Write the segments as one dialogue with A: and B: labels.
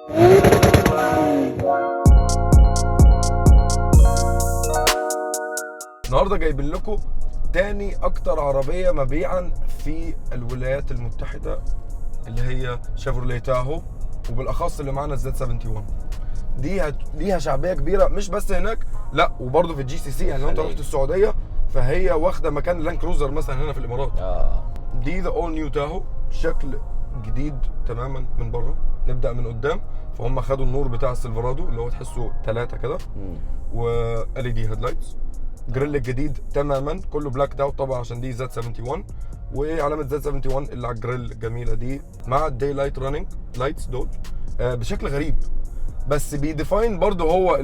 A: النهارده جايبين لكم تاني اكتر عربيه مبيعا في الولايات المتحده، اللي هي شيفروليه تاهو، وبالاخص اللي معانا الزد 71. دي ليها شعبيه كبيره مش بس هناك، لا وبرده في الجي سي سي. يعني لو انت رحت السعوديه فهي واخده مكان لان كروزر مثلا هنا في الامارات. دي ذا اول نيو تاهو، شكل جديد تماما من بره. نبدا من قدام، فهم خدوا النور بتاع السيلفرادو اللي هو تحسه 3 كده، و ال دي هيدلايتس. جريل الجديد تماما كله بلاك اوت طبعا عشان دي زد 71، وعلامه زد 71 اللي على الجريل الجميله دي مع الداي لايت راننج لايتس دول بشكل غريب، بس بيديفاين برضه هو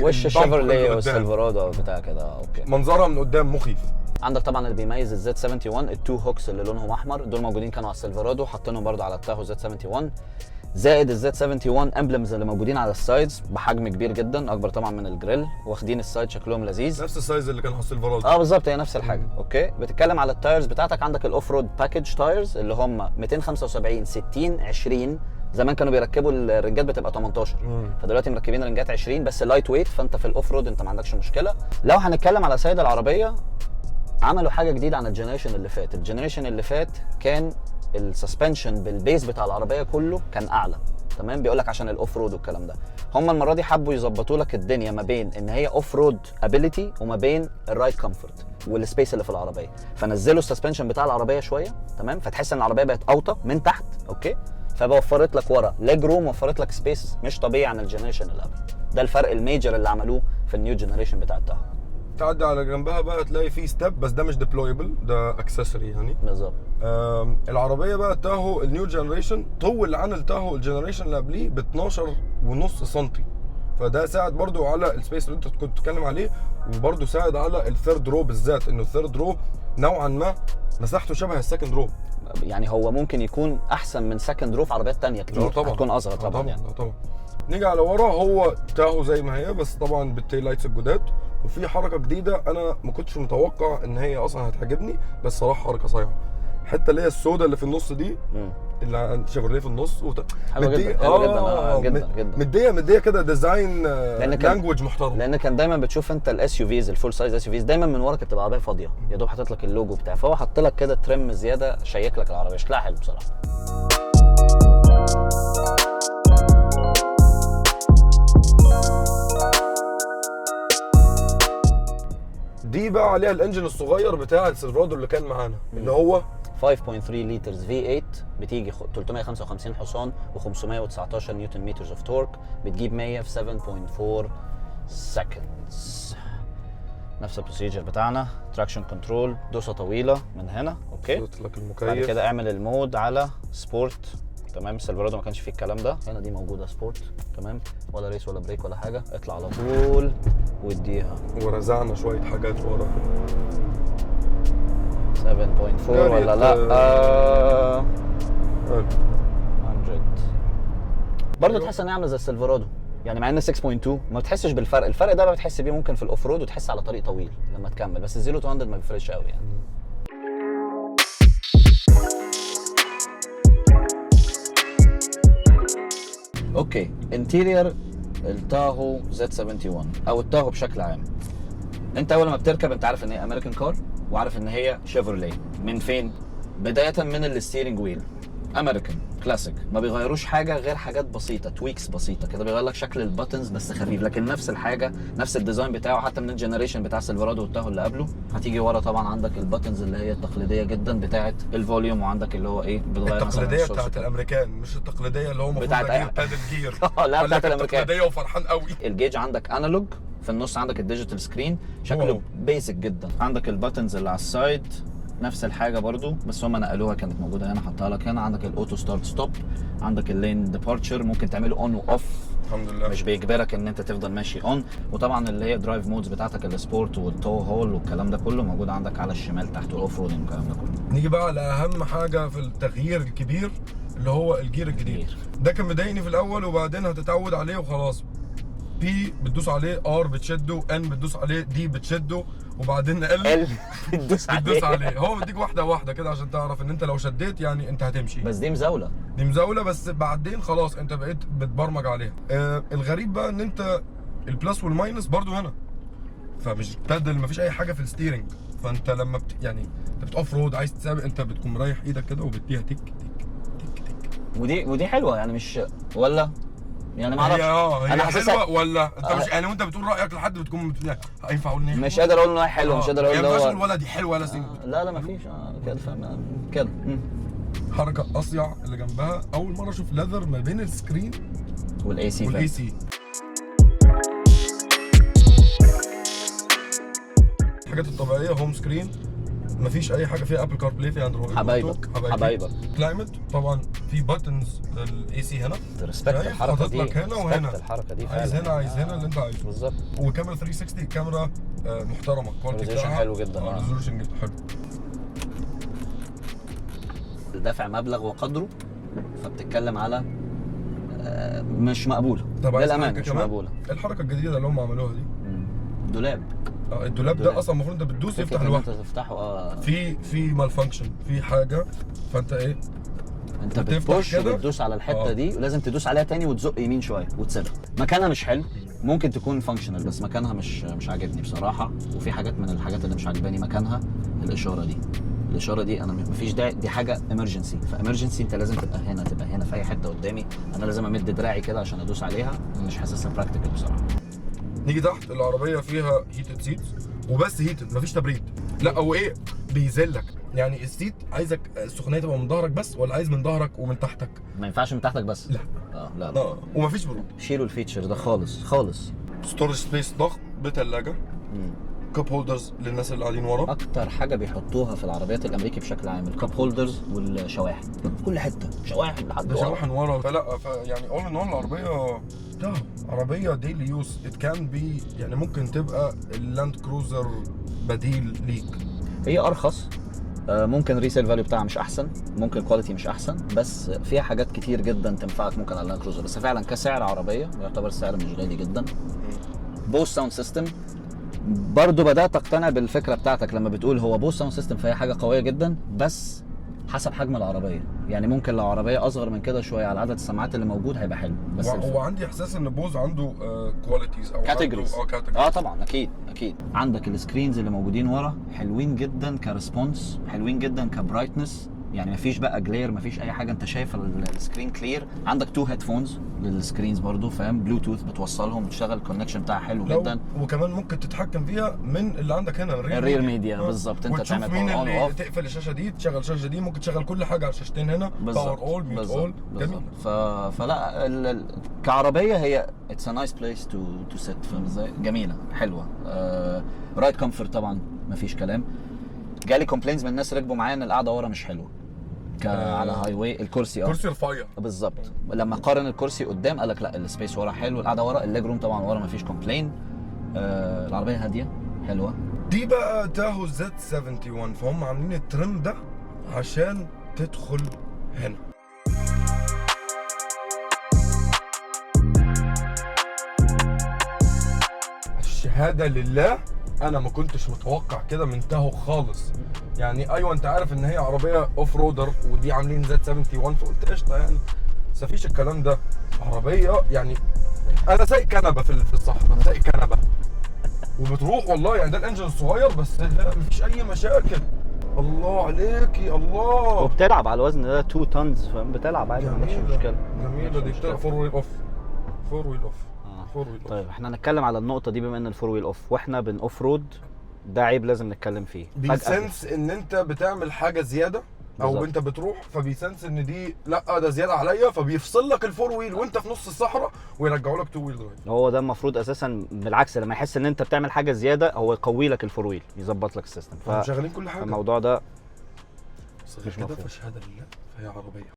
B: وش الشيفروليه والسيلفرادو بتاع كده. اوكي،
A: منظرها من قدام مخيف.
B: عندك طبعا اللي بيميز الزد 71 التو هوكس اللي لونهم احمر، دول موجودين كانوا على السيلفرادو، حاطينهم برضه على التاهو زد 71، زائد الزد 71 امبلمز اللي موجودين على السايدز بحجم كبير جدا، اكبر طبعا من الجريل، واخدين السايد شكلهم لذيذ،
A: نفس السايز اللي كان على السيلفرادو.
B: بالظبط، هي نفس الحاجه. اوكي، بتتكلم على التايرز بتاعتك، عندك الاوف رود باكج تايرز اللي هم 275 60 20. زمان كانوا بيركبوا الرنجات بتبقى 18، فدلوقتي مركبين رنجات 20 بس لايت ويت، فانت في الاوف رود انت ما عندكش مشكله. لو هنتكلم على سايد العربيه، عملوا حاجه جديده عن الجنريشن اللي فات. الجنريشن اللي فات كان السسبنشن بالبيز بتاع العربيه كله كان اعلى، تمام، بيقول لك عشان الاوف رود والكلام ده. هم المره دي حبوا يظبطوا لك الدنيا ما بين ان هي اوف رود ابيليتي وما بين الرايد كومفورت والسبيس اللي في العربيه، فنزلوا السسبنشن بتاع العربيه شويه، تمام، فتحس ان العربيه بقت اوطى من تحت. اوكي، فوفرت لك ورا ليج روم، وفرت لك سبيس مش طبيعي عن الجنريشن اللي قبل. ده الفرق الميجر اللي عملوه في النيو جنريشن بتاع التاهو.
A: تعدي على جنبها بقى تلاقي فيه ستيب، بس ده مش ديبلويبل، ده اكسسوري يعني.
B: بالظبط.
A: العربيه بقى التاهو النيو جنريشن طول عن التاهو الجنريشن اللي قبليه ب 12.5 سم، فده ساعد برضو على السبيس اللي انت كنت بتتكلم عليه، وبرضو ساعد على الثيرد رو بالذات، انه الثيرد رو نوعا ما مساحته شبه السكند رو.
B: يعني هو ممكن يكون احسن من سكند رو في عربيات تانية كتير،
A: طبعا
B: هتكون اصغر طبعا يعني.
A: طبعا. نيجي على ورا، هو تاهو زي ما هي بس طبعا بالتيل لايتس الجداد، وفي حركه جديده انا ما كنتش متوقع ان هي اصلا هتعجبني، بس صراحه حركه صايعه. الحته اللي هي السوداء اللي في النص دي، اللي عند شيفروليه في النص
B: حلوه جدا، حلوه جدا جدا
A: مديه كده ديزاين لانجوج محترم.
B: لان كان دايما بتشوف انت الاس يو فيز الفول سايز اس يو فيز دايما من ورا كانت بتبقى عربيه فاضيه، يا دوب حاطط لك اللوجو بتاعه، فهو حط لك كده ترم زياده شيك لك العربيه، شكلها حلو بصراحه.
A: دي بقى عليها الانجن الصغير بتاع السيلفرادو اللي كان معانا، اللي هو
B: 5.3 لترز V8، بتيجي 355 حصان و519 نيوتن مترز اوف تورك، بتجيب 100 في 7.4 سكندز. نفس البروسيجر بتاعنا، تراكشن كنترول، دوسه طويله من هنا. اوكي،
A: لك المكيف.
B: بعد كده اعمل المود على سبورت، تمام. السيلفرادو ما كانش فيه الكلام ده، هنا دي موجوده سبورت، تمام، ولا ريس ولا بريك ولا حاجه، اطلع على طول واديها.
A: ورزعنا شويه حاجات ورا
B: 7.4 ولا لا 100 برضه تحس انها عامله زي السيلفرادو يعني، مع ان 6.2 ما بتحسش بالفرق. الفرق ده بقى بتحس بيه ممكن في الاوف رود وتحس على طريق طويل لما تكمل، بس 0 to 100 ما بيفرقش قوي يعني. اوكي، انتيرير التاهو زد 71 او التاهو بشكل عام. انت اول ما بتركب انت عارف ان هي امريكان كار، وعارف ان هي شيفروليه. من فين؟ بدايه من الستيرنج ويل امريكان كلاسيك، ما بيغيروش حاجه غير حاجات بسيطه، تويكس بسيطه كده، بيغير لك شكل الباتنز بس خفيف، لكن نفس الحاجه نفس الديزاين بتاعه حتى من الجنريشن بتاع سيلفرادو والتاهو اللي قبله. هتيجي ورا طبعا عندك الباتنز اللي هي التقليديه جدا بتاعه الفوليوم، وعندك اللي هو ايه بتغير
A: التقليديه بتاعه الامريكان، مش التقليديه اللي هو المفروض اجيب بادل جير.
B: لا بتاعه الامريكان
A: التقليديه وفرحان قوي.
B: الجيج عندك انالوج، في النص عندك الديجيتال سكرين شكله بيسك جدا، عندك الباتنز اللي على السايد نفس الحاجه برضو، بس هم نقلوها، كانت موجوده هنا حطها لك هنا. عندك الاوتو ستارت ستوب، عندك اللين ديبارتشر ممكن تعمله اون واوف،
A: الحمد لله
B: مش بيجبرك ان انت تفضل ماشي اون. وطبعا اللي هي درايف مودز بتاعتك السبورت والتو هول والكلام ده كله موجود عندك على الشمال تحت، الاوف رودنج والكلام ده كله.
A: نيجي بقى على اهم حاجه في التغيير الكبير اللي هو الجير الجديد. ده كان مضايقني في الاول وبعدين هتتعود عليه وخلاص. بي بتدوس عليه، ار بتشده، ان بتدوس عليه، دي بتشده، وبعدين
B: بتدوس
A: بتدوس عليه. هو بيديك واحده واحده كده عشان تعرف ان انت لو شديت يعني انت هتمشي.
B: بس دي مزاوله.
A: دي مزاوله، بس بعدين خلاص انت بقيت بتبرمج عليها. الغريب بقى ان انت البلس والماينس برضو هنا، فمش بادل، مفيش اي حاجه في الستيرنج. فانت لما انت بتقف رود عايز تسابق، انت بتكون مريح ايدك كده وبتديها تك تك تك تك.
B: ودي حلوه يعني، مش ولا يعني ما اعرفش.
A: هي
B: انا
A: حلوه ولا انت مش يعني وانت بتقول رايك لحد بتكون ينفع اقول ان هي
B: مش قادر اقول ان هي حلوه، مش قادر اقول ان
A: هي
B: هو
A: ولا دي حلوه ولا سنجل.
B: لا مفيش كده فاهم كده.
A: حركه اصيع اللي جنبها، اول مره اشوف ليذر ما بين السكرين
B: والاي سي.
A: والاي سي. الحاجات الطبيعيه هوم سكرين، مفيش اي حاجه فيها ابل كار بلاي، فيها اندرويد.
B: حبايبك.
A: كلايمت طبعا في باتنز للاي سي هنا،
B: ريسبكت الحركه دي،
A: لك هنا وهنا
B: الحركه دي
A: عايز هنا عايز هنا اللي انت عايزه
B: بالظبط.
A: وكاميرا 360 كاميرا محترمه، الكواليتي
B: ريزولوشن حلو جدا.
A: ريزولوشن حلو.
B: دافع مبلغ وقدره، فبتتكلم على مش مقبوله للامانه، مش مقبوله.
A: الحركه الجديده اللي هم عملوها دي،
B: دولاب.
A: الدولاب ده اصلا المفروض انت بتدوس يفتح لوحده.
B: انت تفتحه
A: في مال فانكشن، في حاجه، فانت ايه
B: انت بتبوش وبتدوس على الحته دي، ولازم تدوس عليها تاني وتزق يمين شويه وتسيبها. مكانها مش حلو، ممكن تكون فانكشنال بس مكانها مش عاجبني بصراحه. وفي حاجات من الحاجات اللي مش عاجباني مكانها، الاشاره دي انا مفيش داعي، دي حاجه امرجنسي، فامرجنسي انت لازم تبقى هنا في اي حته قدامي، انا لازم امد دراعي كده عشان ادوس عليها. مش حاسسها براكتيكال بصراحه.
A: نيجي تحت، العربيه فيها هيتد سيتس وبس، هيتد مفيش تبريد. لا هو ايه بيذلك يعني، السيت عايزك السخونيه تبقى من ظهرك بس ولا عايز من ظهرك ومن تحتك؟
B: ما ينفعش من تحتك بس.
A: لا
B: لا
A: ومفيش برود.
B: شيلوا الفيتشر ده خالص.
A: ستورج سبيس ضخم بثلاجه، كاب هولدرز للناس اللي قاعدين ورا.
B: اكتر حاجه بيحطوها في العربيات الامريكي بشكل عام الكاب هولدرز والشواحن، في كل حته شواحن لحد ورا.
A: شواحن ورا، فلا يعني اول ان هو العربيه ده عربيه ديلي يوز، ات كان بي يعني ممكن تبقى اللاند كروزر بديل ليك.
B: هي ارخص، ممكن ريسيل فاليو بتاعها مش احسن، ممكن كواليتي مش احسن، بس فيها حاجات كتير جدا تنفعك ممكن على اللاند كروزر. بس فعلا كسعر عربيه يعتبر السعر مش غالي جدا. بوس ساوند سيستم، برضو بدات اقتنع بالفكره بتاعتك لما بتقول هو بوس ساوند سيستم، فهي حاجه قويه جدا بس حسب حجم العربيه. يعني ممكن لو عربيه اصغر من كده شويه على عدد السماعات اللي موجود هيبقى حلو. بس
A: هو عندي احساس ان بوز عنده كواليتيز او
B: كاتيجوريز.
A: كاتيجوريز.
B: طبعا اكيد. عندك السكرينز اللي موجودين ورا حلوين جدا كريسبونس، حلوين جدا كبرايتنس، يعني مفيش بقى جلير، مفيش اي حاجه، انت شايف السكرين كلير. عندك 2 هيدفونز للسكرينز برضو، فاهم، بلوتوث بتوصلهم، بتشتغل الكونكشن بتاعها حلو جدا.
A: وكمان ممكن تتحكم فيها من اللي عندك هنا
B: الرير ميديا بالظبط. انت
A: تعمل مين اللي تقفل الشاشه دي، تشغل الشاشه دي، ممكن تشغل كل حاجه على الشاشتين هنا، باور اول ميوت اول. جميل.
B: فلا كعربيه هي اتس ا نايس بليس تو سيت، فاهم ازاي، جميله حلوه. رايد كومفورت طبعا مفيش كلام. جالي كومبلينز من الناس ركبوا معايا ان القعده ورا مش حلوه على هاي واي. الكرسي
A: كرسي رفيع
B: بالظبط. لما قارن الكرسي قدام قال لك لا السبيس ورا حلو، القعده ورا، الليج روم طبعا ورا مفيش كومبلين. العربيه هاديه حلوه.
A: دي بقى تاهو زد 71، فهم عاملين الترم ده عشان تدخل هنا. الشهاده لله انا ما كنتش متوقع كده من تاهو خالص. يعني ايوه انت عارف ان هي عربيه اوف رودر ودي عاملين زد 71، فقلت قشطه يعني، بس مفيش الكلام ده. عربيه يعني انا سايق كنبه في الصحراء، سايق كنبه وبتروح والله. يعني ده الانجن الصغير بس مفيش اي مشاكل. الله عليك يا الله.
B: وبتلعب على الوزن ده 2 طنز، فاهم، بتلعب عادي مفيش مشكله.
A: جميله دي. بتلعب فور ويل اوف. فور ويل اوف.
B: طيب احنا هنتكلم على النقطه دي، بما ان الفور ويل اوف واحنا بن اوف رود، ده عيب لازم نتكلم فيه.
A: بيسنس ان انت بتعمل حاجه زياده او بالزبط. انت بتروح فبيسنس ان دي لا ده زياده عليا، فبيفصل لك الفور ويل وانت في نص الصحراء ويرجعوا لك 2 ويل درايف.
B: هو ده المفروض اساسا بالعكس، لما يحس ان انت بتعمل حاجه زياده هو يقوي لك الفور ويل، يظبط لك السيستم.
A: شغالين كل حاجه.
B: الموضوع ده
A: مش كده، فشهاده لله فهي عربيه